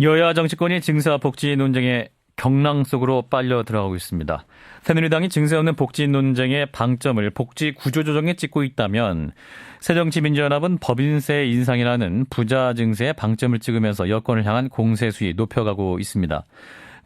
여야 정치권이 증세와 복지 논쟁의 경랑 속으로 빨려 들어가고 있습니다. 새누리당이 증세 없는 복지 논쟁의 방점을 복지 구조조정에 찍고 있다면 새정치민주연합은 법인세 인상이라는 부자 증세에 방점을 찍으면서 여권을 향한 공세 수위 높여가고 있습니다.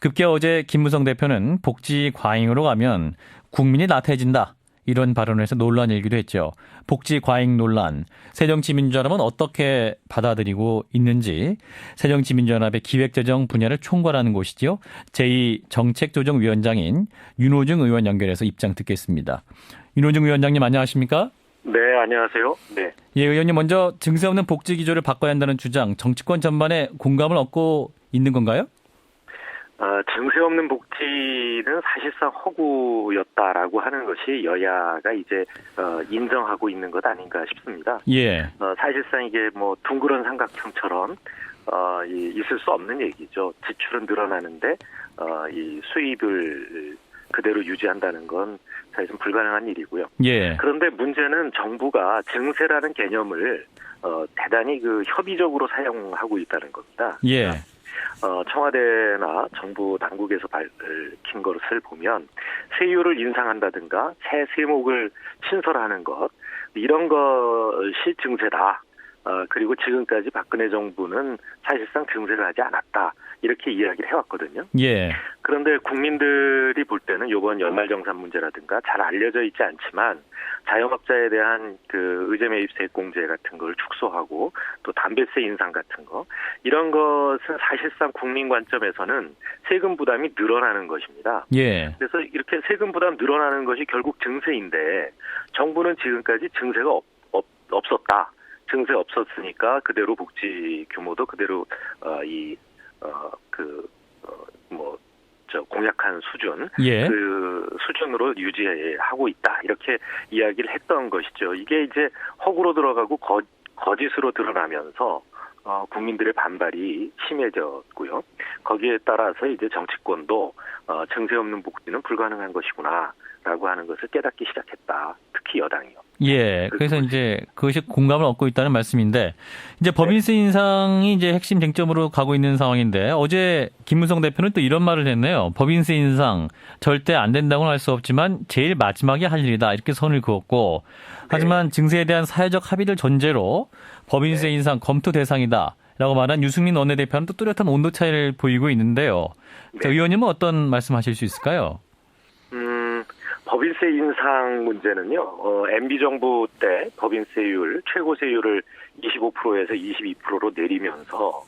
급기야 어제 김무성 대표는 복지 과잉으로 가면 국민이 나태해진다. 이런 발언을 해서 논란이 일기도 했죠. 복지 과잉 논란, 새정치민주연합은 어떻게 받아들이고 있는지 새정치민주연합의 기획재정 분야를 총괄하는 곳이지요. 제2정책조정위원장인 윤호중 의원 연결해서 입장 듣겠습니다. 윤호중 위원장님 안녕하십니까? 네, 안녕하세요. 네. 예, 의원님 먼저 증세 없는 복지 기조를 바꿔야 한다는 주장, 정치권 전반에 공감을 얻고 있는 건가요? 증세 없는 복지는 사실상 허구였다라고 하는 것이 여야가 이제 인정하고 있는 것 아닌가 싶습니다. 예. 사실상 이게 뭐 둥그런 삼각형처럼 있을 수 없는 얘기죠. 지출은 늘어나는데 이 수입을 그대로 유지한다는 건 사실상 불가능한 일이고요. 예. 그런데 문제는 정부가 증세라는 개념을 대단히 협의적으로 사용하고 있다는 겁니다. 예. 청와대나 정부 당국에서 밝힌 것을 보면 세율을 인상한다든가 새 세목을 신설하는 것 이런 것이 증세다. 그리고 지금까지 박근혜 정부는 사실상 증세를 하지 않았다. 이렇게 이야기를 해왔거든요. 예. 그런데 국민들이 볼 때는 이번 연말정산 문제라든가 잘 알려져 있지 않지만 자영업자에 대한 의제매입세액 공제 같은 걸 축소하고 또 담배세 인상 같은 거 이런 것은 사실상 국민 관점에서는 세금 부담이 늘어나는 것입니다. 예. 그래서 이렇게 세금 부담 늘어나는 것이 결국 증세인데 정부는 지금까지 증세가 없었다. 증세 없었으니까 그대로 복지 규모도 그대로 공약한 수준, 예. 그 수준으로 유지하고 있다. 이렇게 이야기를 했던 것이죠. 이게 이제 허구로 들어가고 거짓으로 드러나면서 국민들의 반발이 심해졌고요. 거기에 따라서 이제 정치권도 증세 없는 복지는 불가능한 것이구나라고 하는 것을 깨닫기 시작했다. 특히 여당이요. 예. 그래서 이제 그것이 공감을 얻고 있다는 말씀인데 이제 법인세 인상이 이제 핵심 쟁점으로 가고 있는 상황인데 어제 김무성 대표는 또 이런 말을 했네요. 법인세 인상 절대 안 된다고는 할 수 없지만 제일 마지막에 할 일이다. 이렇게 선을 그었고 하지만 증세에 대한 사회적 합의를 전제로 법인세 인상 검토 대상이다. 라고 말한 유승민 원내대표는 또 뚜렷한 온도 차이를 보이고 있는데요. 자, 의원님은 어떤 말씀하실 수 있을까요? 법인세 인상 문제는요. MB정부 때 법인세율, 최고세율을 25%에서 22%로 내리면서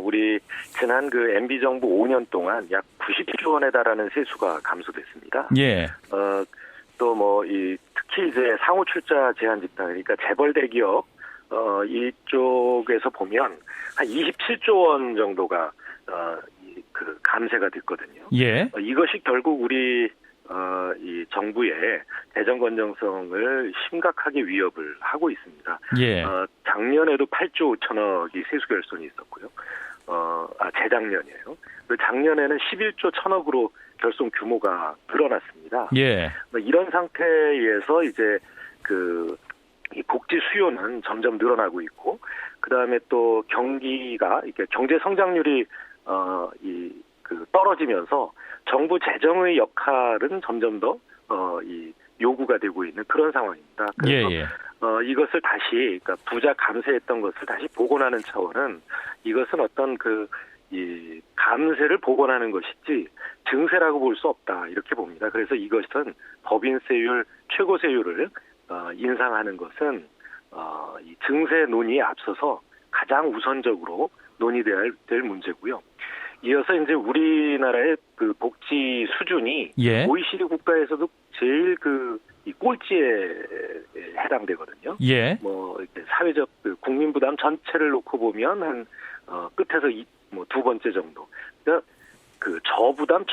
우리 지난 MB정부 5년 동안 약 90조 원에 달하는 세수가 감소됐습니다. 예. 또 특히 이제 상호 출자 제한 집단, 그러니까 재벌 대기업 이쪽에서 보면 한 27조 원 정도가 감세가 됐거든요. 예. 이것이 결국 우리 이 정부의 재정 건전성을 심각하게 위협을 하고 있습니다. 예. 작년에도 8조 5천억이 세수 결손이 있었고요. 재작년이에요. 작년에는 11조 1천억으로 결손 규모가 늘어났습니다. 예. 이런 상태에서 이제 이 복지 수요는 점점 늘어나고 있고, 그 다음에 또 경기가 이렇게 경제 성장률이 떨어지면서 정부 재정의 역할은 점점 더 요구가 되고 있는 그런 상황입니다. 그래서 예. 이것을 다시 부자 감세했던 것을 다시 복원하는 차원은 이것은 어떤 이 감세를 복원하는 것이지 증세라고 볼 수 없다 이렇게 봅니다. 그래서 이것은 법인세율 최고세율을 인상하는 것은 이 증세 논의에 앞서서 가장 우선적으로 논의될 문제고요. 이어서 이제 우리나라의 복지 수준이 예. OECD 국가에서도 제일 이 꼴찌에 해당되거든요. 예. 이렇게 사회적 국민 부담 전체를 놓고 보면 한 끝에서 두 번째 정도. 그러니까 저부담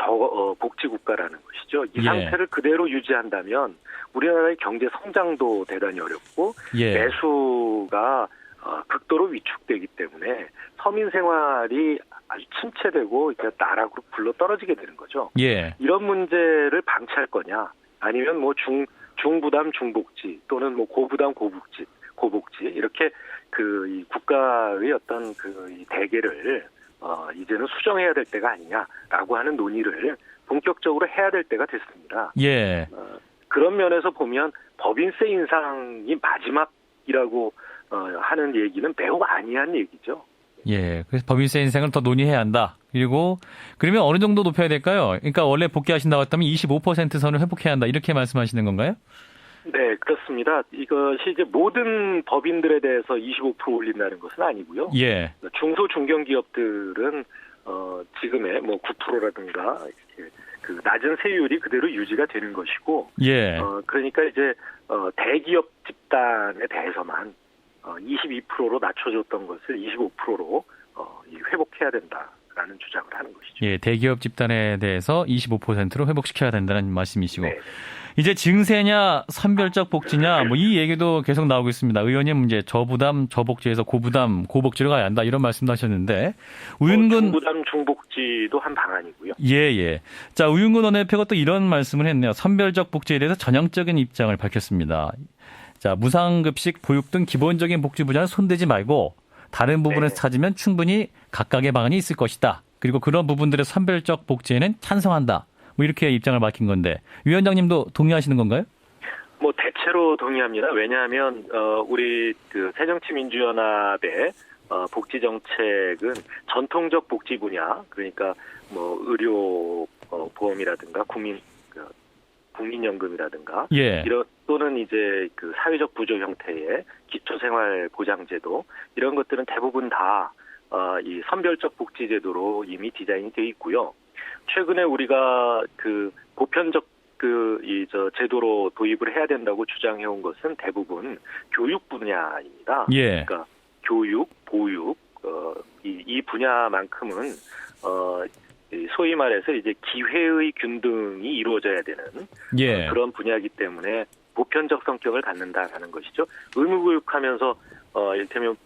복지 국가라는 것이죠. 이 상태를 그대로 유지한다면 우리나라의 경제 성장도 대단히 어렵고 매수가 극도로 위축되기 때문에 서민 생활이 아주 침체되고 나락으로 굴러 떨어지게 되는 거죠. 예. 이런 문제를 방치할 거냐, 아니면 중부담 중복지 또는 고부담 고복지 이렇게 이 국가의 어떤 이 대계를 이제는 수정해야 될 때가 아니냐라고 하는 논의를 본격적으로 해야 될 때가 됐습니다. 예. 그런 면에서 보면 법인세 인상이 마지막이라고 하는 얘기는 매우 아니한 얘기죠. 예. 그래서 법인세 인상을 더 논의해야 한다. 그리고 그러면 어느 정도 높여야 될까요? 그러니까 원래 복귀하신다고 했다면 25% 선을 회복해야 한다. 이렇게 말씀하시는 건가요? 네, 그렇습니다. 이것이 이제 모든 법인들에 대해서 25% 올린다는 것은 아니고요. 예. 중소 중견기업들은 지금의 뭐 9%라든가 그 낮은 세율이 그대로 유지가 되는 것이고, 예. 그러니까 이제 대기업 집단에 대해서만 22%로 낮춰줬던 것을 25%로 회복해야 된다라는 주장을 하는 것이죠. 예, 대기업 집단에 대해서 25%로 회복시켜야 된다는 말씀이시고. 네. 이제 증세냐 선별적 복지냐 뭐 이 얘기도 계속 나오고 있습니다. 의원님 이제 저부담 저복지에서 고부담 고복지로 가야 한다 이런 말씀도 하셨는데 우윤근 중부담 중복지도 한 방안이고요. 예. 자, 우윤근 원내대표가 또 이런 말씀을 했네요. 선별적 복지에 대해서 전향적인 입장을 밝혔습니다. 자, 무상급식 보육 등 기본적인 복지 분야는 손대지 말고 다른 부분에서 찾으면 충분히 각각의 방안이 있을 것이다. 그리고 그런 부분들의 선별적 복지에는 찬성한다. 뭐 이렇게 입장을 밝힌 건데 위원장님도 동의하시는 건가요? 뭐 대체로 동의합니다. 왜냐하면 우리 그 새정치민주연합의 복지 정책은 전통적 복지 분야, 그러니까 뭐 의료 보험이라든가 국민연금이라든가 예. 이런 또는 이제 그 사회적 부조 형태의 기초생활보장제도 이런 것들은 대부분 다 이 선별적 복지제도로 이미 디자인이 되어 있고요. 최근에 우리가 그 보편적 제도로 도입을 해야 된다고 주장해온 것은 대부분 교육 분야입니다. 예. 그러니까 교육, 보육 이 분야만큼은 소위 말해서 이제 기회의 균등이 이루어져야 되는 예. 그런 분야이기 때문에 보편적 성격을 갖는다라는 것이죠. 의무교육하면서 이를테면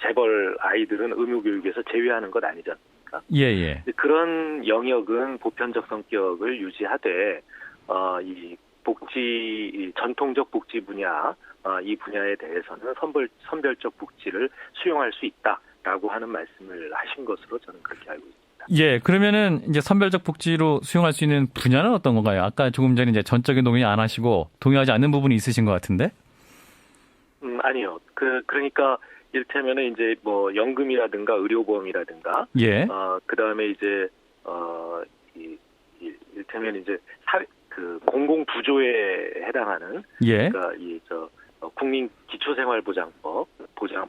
재벌 아이들은 의무교육에서 제외하는 것 아니지 않습니까? 예. 그런 영역은 보편적 성격을 유지하되 이 전통적 복지 분야 이 분야에 대해서는 선별적 복지를 수용할 수 있다라고 하는 말씀을 하신 것으로 저는 그렇게 알고 있습니다. 예, 그러면은 이제 선별적 복지로 수용할 수 있는 분야는 어떤 건가요? 아까 조금 전에 이제 전적인 동의 안 하시고 동의하지 않는 부분이 있으신 것 같은데? 아니요. 그러니까 이를테면은 이제 뭐 연금이라든가 의료보험이라든가 예. 그다음에 이제 이를테면 이제 공공부조에 해당하는 예. 그러니까 국민 기초생활보장법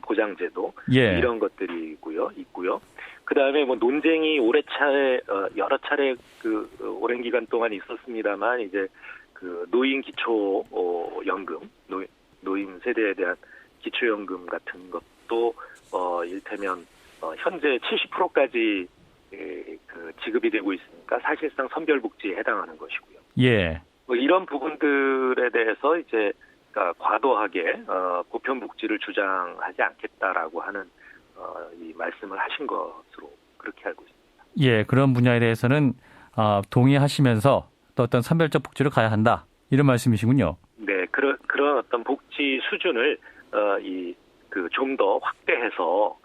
보장제도 예. 이런 것들이 있고요. 그다음에 뭐 논쟁이 여러 차례 오랜 기간 동안 있었습니다만 이제 그 노인 기초 연금 노인 세대에 대한 기초연금 같은 것도 이를테면 현재 70%까지 지급이 되고 있으니까 사실상 선별복지에 해당하는 것이고요. 예. 뭐 이런 부분들에 대해서 이제 그러니까 과도하게 보편복지를 주장하지 않겠다라고 하는 이 말씀을 하신 것으로 그렇게 알고 있습니다. 예, 그런 분야에 대해서는 동의하시면서 또 어떤 선별적 복지로 가야 한다 이런 말씀이시군요. 네, 그런 어떤 복지 수준을 좀 더 확대해서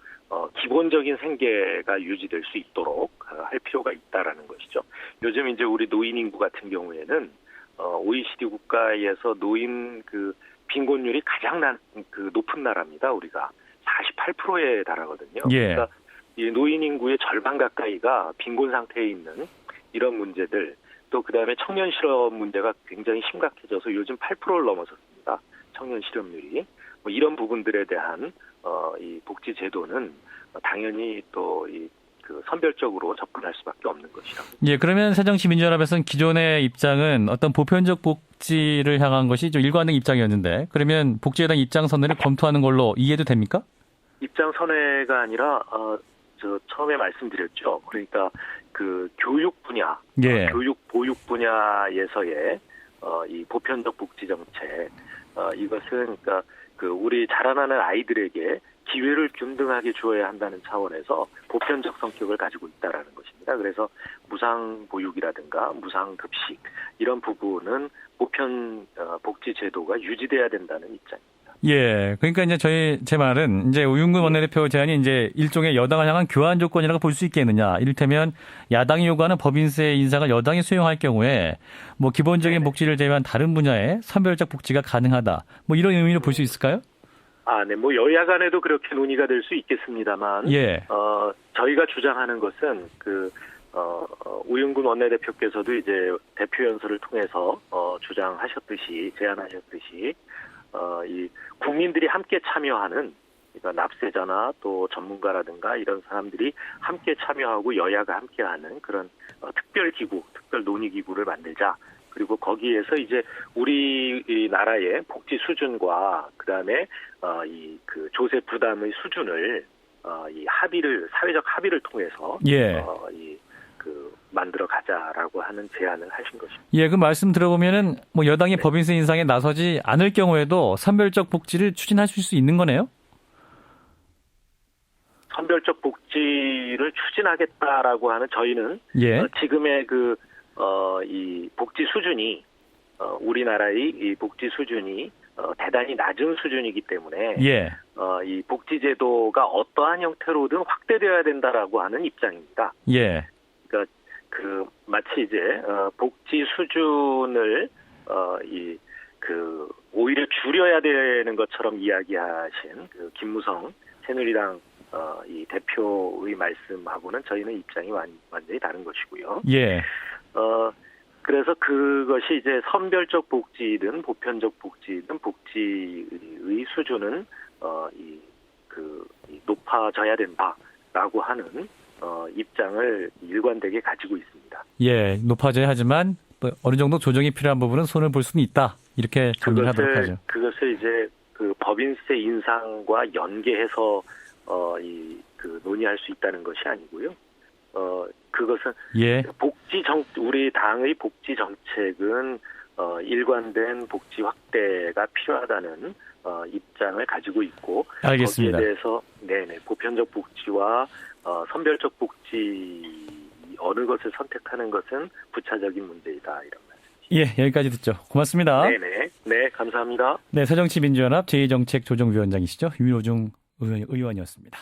기본적인 생계가 유지될 수 있도록 할 필요가 있다라는 것이죠. 요즘 이제 우리 노인 인구 같은 경우에는 OECD 국가에서 노인 빈곤율이 가장 높은 나라입니다. 우리가 48%에 달하거든요. 예. 그러니까 이 노인 인구의 절반 가까이가 빈곤 상태에 있는 이런 문제들, 또 그다음에 청년 실업 문제가 굉장히 심각해져서 요즘 8%를 넘어섰습니다. 청년 실업률이. 뭐 이런 부분들에 대한 이 복지 제도는 당연히 또 선별적으로 접근할 수밖에 없는 것이라고. 예, 그러면 새정치민주연합에서는 기존의 입장은 어떤 보편적 복지를 향한 것이 좀 일관된 입장이었는데 그러면 복지에 대한 입장 선회를 검토하는 걸로 이해도 됩니까? 입장 선회가 아니라 저 처음에 말씀드렸죠. 그러니까 교육 분야, 예. 교육 보육 분야에서의 이 보편적 복지 정책 이것은 그러니까 우리 자라나는 아이들에게 기회를 균등하게 주어야 한다는 차원에서 보편적 성격을 가지고 있다라는 것입니다. 그래서 무상 보육이라든가 무상 급식 이런 부분은 보편 복지 제도가 유지돼야 된다는 입장입니다. 예. 그러니까 이제 제 말은 이제 우윤근 원내대표 제안이 이제 일종의 여당을 향한 교환 조건이라고 볼 수 있겠느냐. 이를테면 야당이 요구하는 법인세 인상을 여당이 수용할 경우에 뭐 기본적인 복지를 제외한 다른 분야에 선별적 복지가 가능하다. 뭐 이런 의미로 볼 수 있을까요? 네, 뭐 여야 간에도 그렇게 논의가 될 수 있겠습니다만, 예. 저희가 주장하는 것은 우윤근 원내대표께서도 이제 대표 연설을 통해서 제안하셨듯이 이 국민들이 함께 참여하는, 그러니까 납세자나 또 전문가라든가 이런 사람들이 함께 참여하고 여야가 함께하는 그런 특별 논의기구를 만들자. 그리고 거기에서 이제 우리 이 나라의 복지 수준과 그다음에 그 조세 부담의 수준을 사회적 합의를 통해서 예. 만들어 가자라고 하는 제안을 하신 것입니다. 예, 그 말씀 들어보면은 뭐 여당이 법인세 인상에 나서지 않을 경우에도 선별적 복지를 추진하실 수 있는 거네요? 선별적 복지를 추진하겠다라고 하는 저희는 예. 지금의 이 복지 수준이 우리나라의 이 복지 수준이 대단히 낮은 수준이기 때문에 예. 이 복지 제도가 어떠한 형태로든 확대되어야 된다라고 하는 입장입니다. 예. 그러니까 마치 이제 복지 수준을 오히려 줄여야 되는 것처럼 이야기하신 김무성 새누리당 이 대표의 말씀하고는 저희는 입장이 완전히 다른 것이고요. 예. 그래서 그것이 이제 선별적 복지든 보편적 복지든 복지의 수준은 높아져야 된다라고 하는 입장을 일관되게 가지고 있습니다. 예, 높아져야 하지만 또 어느 정도 조정이 필요한 부분은 손을 볼 수는 있다. 이렇게 정리를 하도록 하죠. 그것을 이제 법인세 인상과 연계해서 논의할 수 있다는 것이 아니고요. 그것은 예. 우리 당의 복지 정책은 일관된 복지 확대가 필요하다는 입장을 가지고 있고, 알겠습니다. 거기에 대해서 보편적 복지와 선별적 복지 어느 것을 선택하는 것은 부차적인 문제이다, 이런 말씀이죠. 예, 여기까지 듣죠. 고맙습니다. 네, 감사합니다. 네, 새정치민주연합 제2정책조정위원장이시죠. 윤호중 의원이었습니다.